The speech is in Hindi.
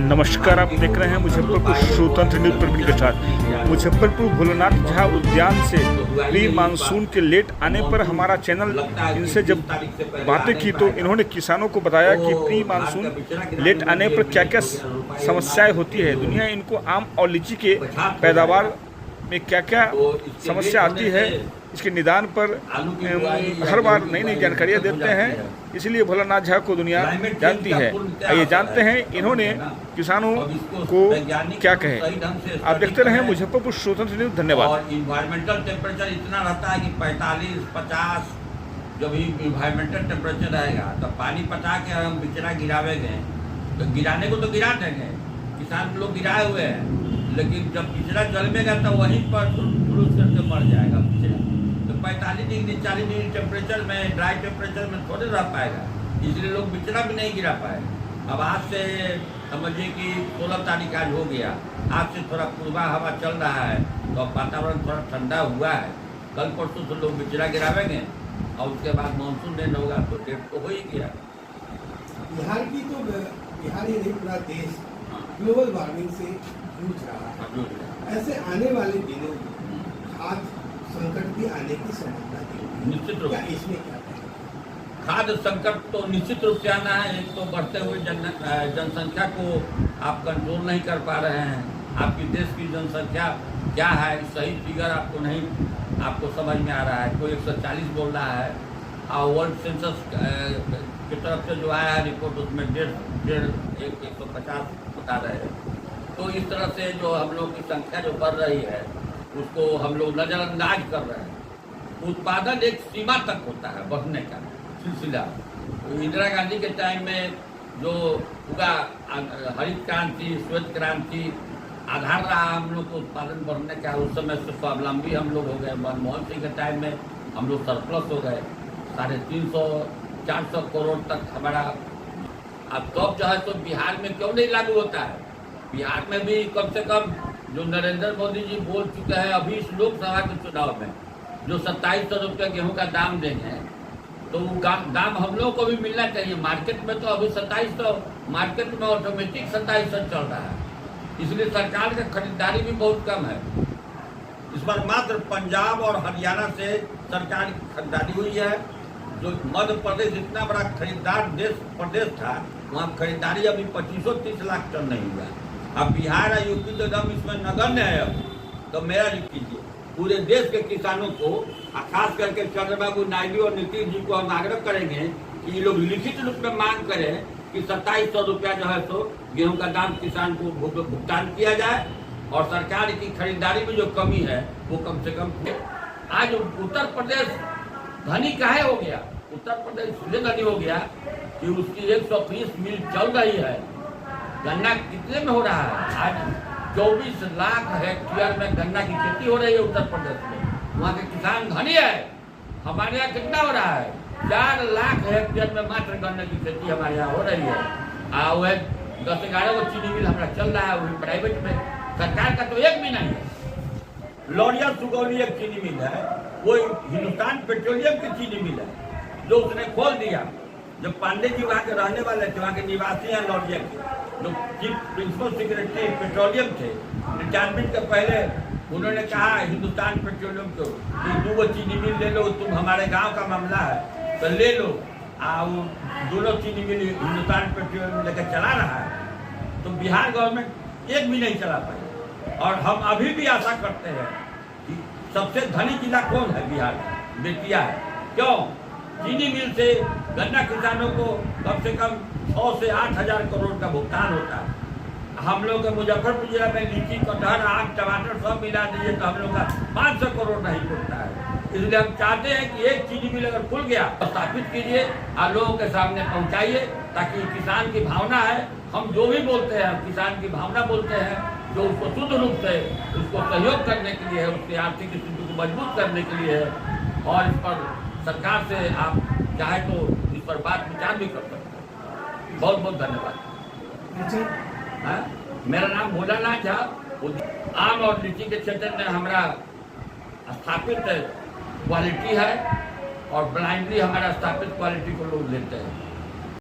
नमस्कार, आप देख रहे हैं मुजफ्फरपुर स्वतंत्र न्यूज प्रवीण के साथ। मुजफ्फरपुर भोलेनाथ झा उद्यान से प्री मानसून के लेट आने पर हमारा चैनल इनसे जब बातें की तो इन्होंने किसानों को बताया कि प्री मानसून लेट आने पर क्या क्या समस्याएं होती है। दुनिया इनको आम और लीची के पैदावार में क्या क्या समस्या आती है, इसके निदान पर हर बार नई नई जानकारियाँ देते हैं। इसलिए भोलानाथ झा को दुनिया जानती है। आइए जानते हैं इन्होंने किसानों को क्या कहे। आप देखते रहें मुजफ्फरपुर स्वतंत्र न्यूज। धन्यवाद। और इन्वायरमेंटल टेम्परेचर इतना रहता है कि 45-50 जब इन्वायरमेंटल टेम्परेचर रहेगा तो पानी पटा के हम बिचरा गिरावेंगे तो गिराने को तो गिरा देंगे, किसान लोग गिराए हुए हैं, लेकिन जब बिचरा जलमेगा तो वहीं पर फ्रूट करके मर जाएगा बिचरा। तो 45 डिग्री 40 डिग्री टेम्परेचर में, ड्राई टेम्परेचर में थोड़े रह पाएगा, इसलिए लोग बिचरा भी नहीं गिरा पाए। अब आज से समझिए कि 16 तारीख आज हो गया, आज से थोड़ा पूर्वा हवा चल रहा है तो वातावरण थोड़ा ठंडा हुआ है। कल परसों से लोग बिचरा गिरावेंगे और उसके बाद मानसून दिन होगा तो डेट तो हो ही गया। बिहार की तो बिहार ही नहीं पूरा देश ग्लोबल वार्मिंग से जूझ रहा है। ऐसे आने वाले दिनों में खाद्य संकट भी आने की संभावना है। निश्चित रूप से इसमें क्या खाद्य संकट तो निश्चित रूप से आना है। एक तो बढ़ते हुए जनसंख्या को आप कंट्रोल नहीं कर पा रहे हैं। आपकी देश की जनसंख्या क्या है, सही फिगर आपको समझ में आ रहा है। कोई 140 बोल रहा है और वर्ल्ड सेंसस की तरफ से जो आया है रिपोर्ट उसमें 150 बता रहे हैं। तो इस तरह से जो हम लोग की संख्या जो बढ़ रही है उसको हम लोग नज़रअंदाज कर रहे हैं। उत्पादन एक सीमा तक होता है बढ़ने का सिलसिला। तो इंदिरा गांधी के टाइम में जो पूरा हरित क्रांति, श्वेत क्रांति आधार रहा हम लोग को उत्पादन बढ़ने का। उस समय से स्वावलंबी हम लोग हो गए। मनमोहन सिंह के टाइम में हम लोग सरप्लस हो गए, 350-400 करोड़ तक हमारा। अब तब जो है तो बिहार में क्यों नहीं लागू होता है? बिहार में भी कम से कम जो नरेंद्र मोदी जी बोल चुके हैं अभी इस लोकसभा के चुनाव में, जो 2700 रुपये गेहूँ का दाम देंगे तो वो दाम हम लोगों को भी मिलना चाहिए। मार्केट में तो अभी 2700, मार्केट में ऑटोमेटिक 2700 चल रहा है, इसलिए सरकार की खरीदारी भी बहुत कम है। इस बार मात्र पंजाब और हरियाणा से सरकार की खरीदारी हुई है। जो मध्य प्रदेश इतना बड़ा खरीदार प्रदेश था, वहाँ खरीदारी अभी 2530 लाख टन नहीं हुआ। अब बिहार और यूपी तो एकदम इसमें नगण्य है। अब तो मेरा लिख कीजिए, पूरे देश के किसानों को, खास करके चंद्रबाबू नायडू और नीतीश जी को हम आग्रह करेंगे कि ये लोग लिखित रूप में मांग करें कि 2700 रुपया जो है तो गेहूं का दाम किसान को भुगतान किया जाए और सरकार की खरीदारी में जो कमी है वो कम से कम। आज उत्तर प्रदेश धनी काहे हो गया? उत्तर प्रदेश इसलिए धनी हो गया कि उसकी 120 मिल चल रही है। गन्ना कितने में हो रहा है? आज 24 लाख हेक्टेयर में गन्ना की खेती हो रही है उत्तर प्रदेश में। वहाँ के किसान धनी है। हमारे यहाँ कितना हो रहा है? 4 लाख हेक्टेयर में मात्र गन्ने की खेती हमारे यहाँ हो रही है। वह 10-11 वो चीनी मिल हमारा चल रहा है, वही प्राइवेट में। सरकार का तो एक भी नहीं है। लॉरियल सुगौली एक चीनी मिल है, वो हिंदुस्तान पेट्रोलियम की चीनी मिल है जो उसने खोल दिया। जब पांडे जी वहाँ के रहने वाले थे, वहाँ के निवासी हैं लॉरियल के, जो चीफ प्रिंसिपल सेक्रेटरी पेट्रोलियम थे, रिटायरमेंट के पहले उन्होंने कहा हिंदुस्तान पेट्रोलियम को कि 2 चीनी मिल ले लो, तुम हमारे गांव का मामला है तो ले लो। वो दोनों चीनी मिल हिंदुस्तान पेट्रोलियम लेकर चला रहा है। तो बिहार गवर्नमेंट एक भी नहीं चला पाई। और हम अभी भी आशा करते हैं कि सबसे धनी जिला कौन है? बिहार बेतिया है। क्यों? चीनी मिल से गन्ना किसानों को कम से कम 6 से 8,000 करोड़ का भुगतान होता है। हम लोग के मुजफ्फरपुर जिला में लीची, कटहल, आम, टमाटर सब मिला दीजिए तो हम लोग का 500 करोड़ नहीं पड़ता है। इसलिए हम चाहते हैं कि एक चीनी मिल अगर खुल गया स्थापित कीजिए और लोगों के सामने पहुंचाइए, ताकि किसान की भावना है, हम जो भी बोलते हैं किसान की भावना बोलते हैं, जो उसको शुद्ध रूप से उसको सहयोग करने के लिए है, उसकी आर्थिक स्थिति को मजबूत करने के लिए है। और इस पर सरकार से आप चाहे तो इस पर बात विचार भी कर सकते हैं। बहुत बहुत धन्यवाद। मेरा नाम भोलानाथ झा। आम और लीची के क्षेत्र में हमारा स्थापित क्वालिटी है और ब्लाइंडली हमारा स्थापित क्वालिटी को लोग लेते हैं।